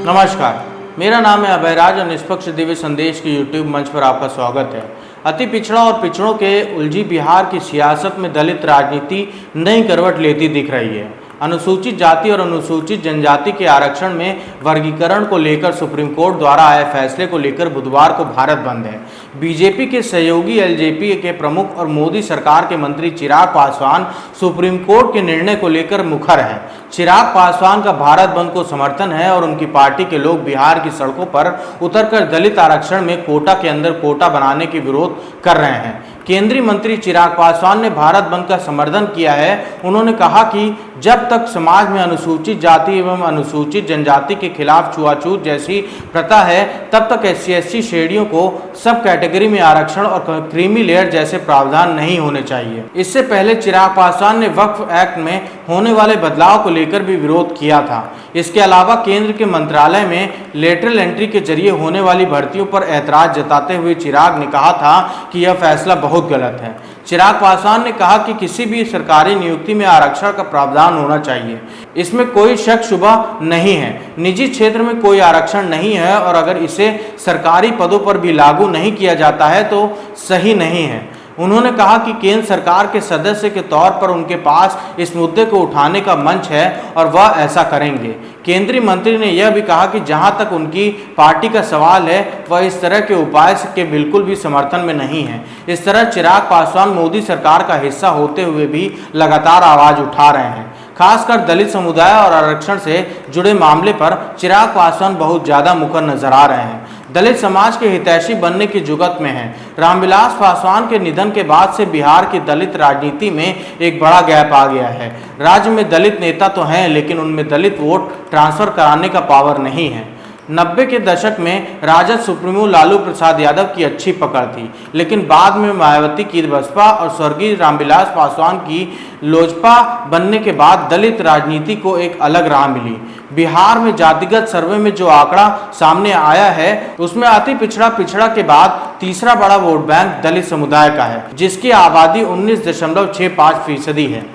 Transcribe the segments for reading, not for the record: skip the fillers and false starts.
नमस्कार, मेरा नाम है अभयराज और निष्पक्ष दिव्य संदेश के यूट्यूब मंच पर आपका स्वागत है। अति पिछड़ा और पिछड़ों के उलझी बिहार की सियासत में दलित राजनीति नई करवट लेती दिख रही है। अनुसूचित जाति और अनुसूचित जनजाति के आरक्षण में वर्गीकरण को लेकर सुप्रीम कोर्ट द्वारा आए फैसले को लेकर बुधवार को भारत बंद है। बीजेपी के सहयोगी एलजेपी के प्रमुख और मोदी सरकार के मंत्री चिराग पासवान सुप्रीम कोर्ट के निर्णय को लेकर मुखर हैं। चिराग पासवान का भारत बंद को समर्थन है और उनकी पार्टी के लोग बिहार की सड़कों पर उतरकर दलित आरक्षण में कोटा के अंदर कोटा बनाने के विरोध कर रहे हैं। केंद्रीय मंत्री चिराग पासवान ने भारत बंद का समर्थन किया है। उन्होंने कहा कि जब तक समाज में अनुसूचित जाति एवं अनुसूचित जनजाति के खिलाफ छुआछूत जैसी प्रथा है, तब तक SC/ST श्रेणियों को सब कैटेगरी में आरक्षण और क्रीमी लेयर जैसे प्रावधान नहीं होने चाहिए। इससे पहले चिराग पासवान ने वक्फ एक्ट में होने वाले बदलाव को लेकर भी विरोध किया था। इसके अलावा केंद्र के मंत्रालय में लेटरल एंट्री के जरिए होने वाली भर्तियों पर ऐतराज जताते हुए चिराग ने कहा था कि यह फैसला बहुत गलत है। चिराग पासवान ने कहा कि किसी भी सरकारी नियुक्ति में आरक्षण का प्रावधान होना चाहिए, इसमें कोई शक शुबा नहीं है। निजी क्षेत्र में कोई आरक्षण नहीं है और अगर इसे सरकारी पदों पर भी लागू नहीं किया जाता है तो सही नहीं है। उन्होंने कहा कि केंद्र सरकार के सदस्य के तौर पर उनके पास इस मुद्दे को उठाने का मंच है और वह ऐसा करेंगे। केंद्रीय मंत्री ने यह भी कहा कि जहां तक उनकी पार्टी का सवाल है, वह इस तरह के उपाय के बिल्कुल भी समर्थन में नहीं है। इस तरह चिराग पासवान मोदी सरकार का हिस्सा होते हुए भी लगातार आवाज उठा रहे हैं। खासकर दलित समुदाय और आरक्षण से जुड़े मामले पर चिराग पासवान बहुत ज्यादा मुखर नजर आ रहे हैं। दलित समाज के हितैषी बनने की जुगत में हैं। रामविलास पासवान के निधन के बाद से बिहार की दलित राजनीति में एक बड़ा गैप आ गया है। राज्य में दलित नेता तो हैं, लेकिन उनमें दलित वोट ट्रांसफर कराने का पावर नहीं है। 90 के दशक में राजद सुप्रीमो लालू प्रसाद यादव की अच्छी पकड़ थी, लेकिन बाद में मायावती की बसपा और स्वर्गीय रामविलास पासवान की लोजपा बनने के बाद दलित राजनीति को एक अलग राह मिली। बिहार में जातिगत सर्वे में जो आंकड़ा सामने आया है, उसमें अति पिछड़ा के बाद तीसरा बड़ा वोट बैंक दलित समुदाय का है, जिसकी आबादी 19.65% है।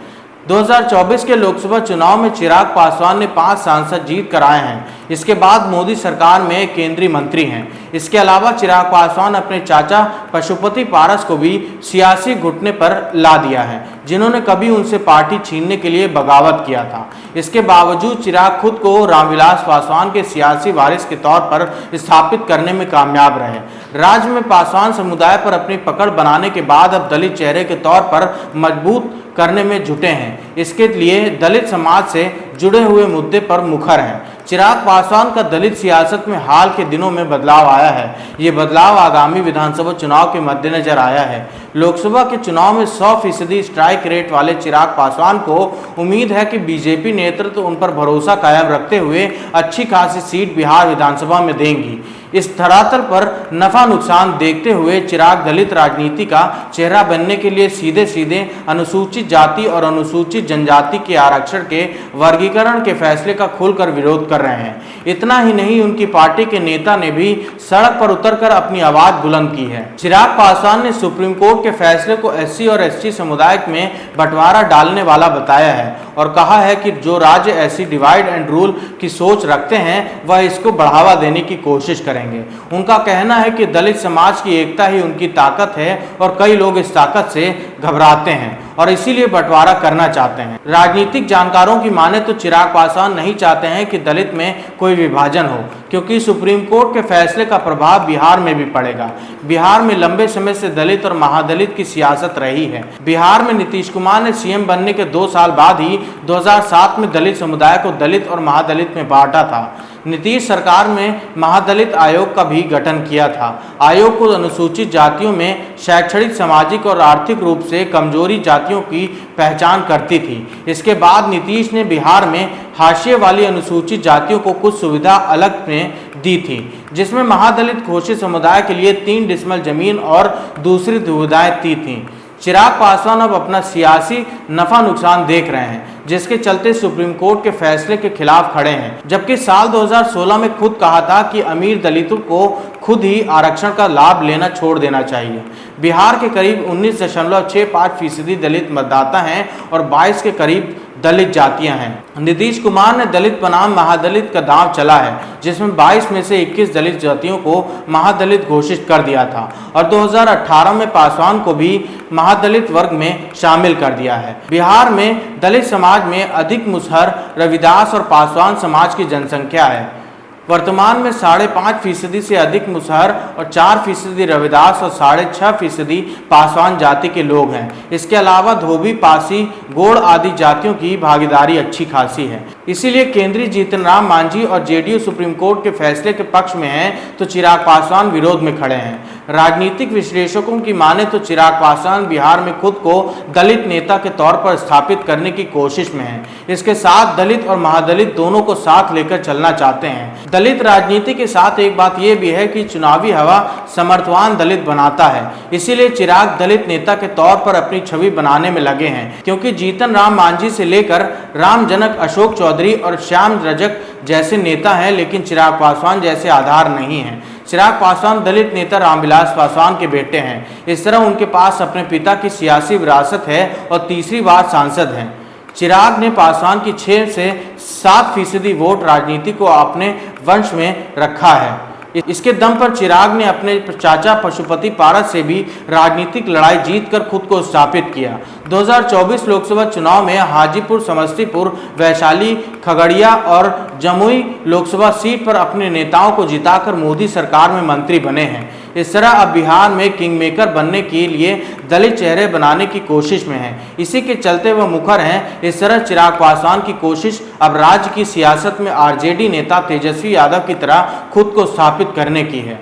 2024 के लोकसभा चुनाव में चिराग पासवान ने 5 सांसद जीत कर आए हैं। इसके बाद मोदी सरकार में केंद्रीय मंत्री हैं। इसके अलावा चिराग पासवान अपने चाचा पशुपति पारस को भी सियासी घुटने पर ला दिया है, जिन्होंने कभी उनसे पार्टी छीनने के लिए बगावत किया था। इसके बावजूद चिराग खुद को रामविलास पासवान के सियासी वारिस के तौर पर स्थापित करने में कामयाब रहे। राज्य में पासवान समुदाय पर अपनी पकड़ बनाने के बाद अब दलित चेहरे के तौर पर मजबूत करने में जुटे हैं। इसके लिए दलित समाज से जुड़े हुए मुद्दे पर मुखर हैं। चिराग पासवान का दलित सियासत में हाल के दिनों में बदलाव आया है। ये बदलाव आगामी विधानसभा चुनाव के मद्देनजर आया है। लोकसभा के चुनाव में 100% स्ट्राइक रेट वाले चिराग पासवान को उम्मीद है कि बीजेपी नेतृत्व उन पर भरोसा कायम रखते हुए अच्छी खासी सीट बिहार विधानसभा में देंगी। इस धरातल पर नफा नुकसान देखते हुए चिराग दलित राजनीति का चेहरा बनने के लिए सीधे अनुसूचित जाति और अनुसूचित जनजाति के आरक्षण के वर्गीकरण के फैसले का खुलकर विरोध कर रहे हैं। इतना ही नहीं, उनकी पार्टी के नेता ने भी सड़क पर उतरकर अपनी आवाज बुलंद की है। चिराग पासवान ने सुप्रीम कोर्ट के फैसले को SC और ST समुदाय में बंटवारा डालने वाला बताया है और कहा है कि जो राज्य SC डिवाइड एंड रूल की सोच रखते हैं, वह इसको बढ़ावा देने की कोशिश करेंगे। उनका कहना है कि दलित समाज की एकता ही उनकी ताकत है और कई लोग इस ताकत से घबराते हैं और इसीलिए बंटवारा करना चाहते हैं। राजनीतिक जानकारों की माने तो चिराग पासवान नहीं चाहते हैं कि दलित में कोई विभाजन हो, क्योंकि सुप्रीम कोर्ट के फैसले का प्रभाव बिहार में भी पड़ेगा। बिहार में लंबे समय से दलित और महादलित की सियासत रही है। बिहार में नीतीश कुमार ने CM बनने के 2 साल बाद ही 2007 में दलित समुदाय को दलित और महादलित में बांटा था। नीतीश सरकार में महादलित आयोग का भी गठन किया था। आयोग को अनुसूचित जातियों में शैक्षणिक, सामाजिक और आर्थिक रूप से कमजोरी जातियों की पहचान करती थी। इसके बाद नीतीश ने बिहार में हाशिए वाली अनुसूचित जातियों को कुछ सुविधा अलग में दी थी, जिसमें महादलित घोषित समुदाय के लिए 3 डिसमल जमीन और दूसरी सुविधाएं दी थीं। चिराग पासवान अब अपना सियासी नफा नुकसान देख रहे हैं, जिसके चलते सुप्रीम कोर्ट के फैसले के खिलाफ खड़े हैं। जबकि साल 2016 में खुद कहा था कि अमीर दलितों को खुद ही आरक्षण का लाभ लेना छोड़ देना चाहिए। बिहार के करीब 19.65% दलित मतदाता हैं और 22 के करीब दलित जातियां हैं। नीतीश कुमार ने दलित बनाम महादलित का दांव चला है, जिसमें 22 में से 21 दलित जातियों को महादलित घोषित कर दिया था और 2018 में पासवान को भी महादलित वर्ग में शामिल कर दिया है। बिहार में दलित समाज में अधिक मुसहर, रविदास और पासवान समाज की जनसंख्या है। वर्तमान में 5.5% से अधिक मुसहर और 4% रविदास और 6.5% पासवान जाति के लोग हैं। इसके अलावा धोबी, पासी, गोड़ आदि जातियों की भागीदारी अच्छी खासी है। इसीलिए केंद्रीय जीतन राम मांझी और जेडीयू सुप्रीम कोर्ट के फैसले के पक्ष में हैं तो चिराग पासवान विरोध में खड़े हैं। राजनीतिक विश्लेषकों की माने तो चिराग पासवान बिहार में खुद को दलित नेता के तौर पर स्थापित करने की कोशिश में हैं। इसके साथ दलित और महादलित दोनों को साथ लेकर चलना चाहते हैं। दलित राजनीति के साथ एक बात यह भी है कि चुनावी हवा समर्थवान दलित बनाता है। इसीलिए चिराग दलित नेता के तौर पर अपनी छवि बनाने में लगे हैं, क्योंकि जीतन राम मांझी से लेकर राम जनक अशोक चौधरी और श्याम रजक जैसे नेता हैं, लेकिन चिराग पासवान जैसे आधार नहीं है। चिराग पासवान दलित नेता रामविलास पासवान के बेटे हैं। इस तरह उनके पास अपने पिता की सियासी विरासत है और तीसरी बार सांसद हैं। चिराग ने पासवान की 6 से 7% वोट राजनीति को अपने वंश में रखा है। इसके दम पर चिराग ने अपने चाचा पशुपति पारस से भी राजनीतिक लड़ाई जीतकर खुद को स्थापित किया। 2024 लोकसभा चुनाव में हाजीपुर, समस्तीपुर, वैशाली, खगड़िया और जमुई लोकसभा सीट पर अपने नेताओं को जिताकर मोदी सरकार में मंत्री बने हैं। इस तरह अब बिहार में किंग मेकर बनने के लिए दलित चेहरे बनाने की कोशिश में है। इसी के चलते वह मुखर हैं। इस तरह चिराग पासवान की कोशिश अब राज्य की सियासत में आरजेडी नेता तेजस्वी यादव की तरह खुद को स्थापित करने की है।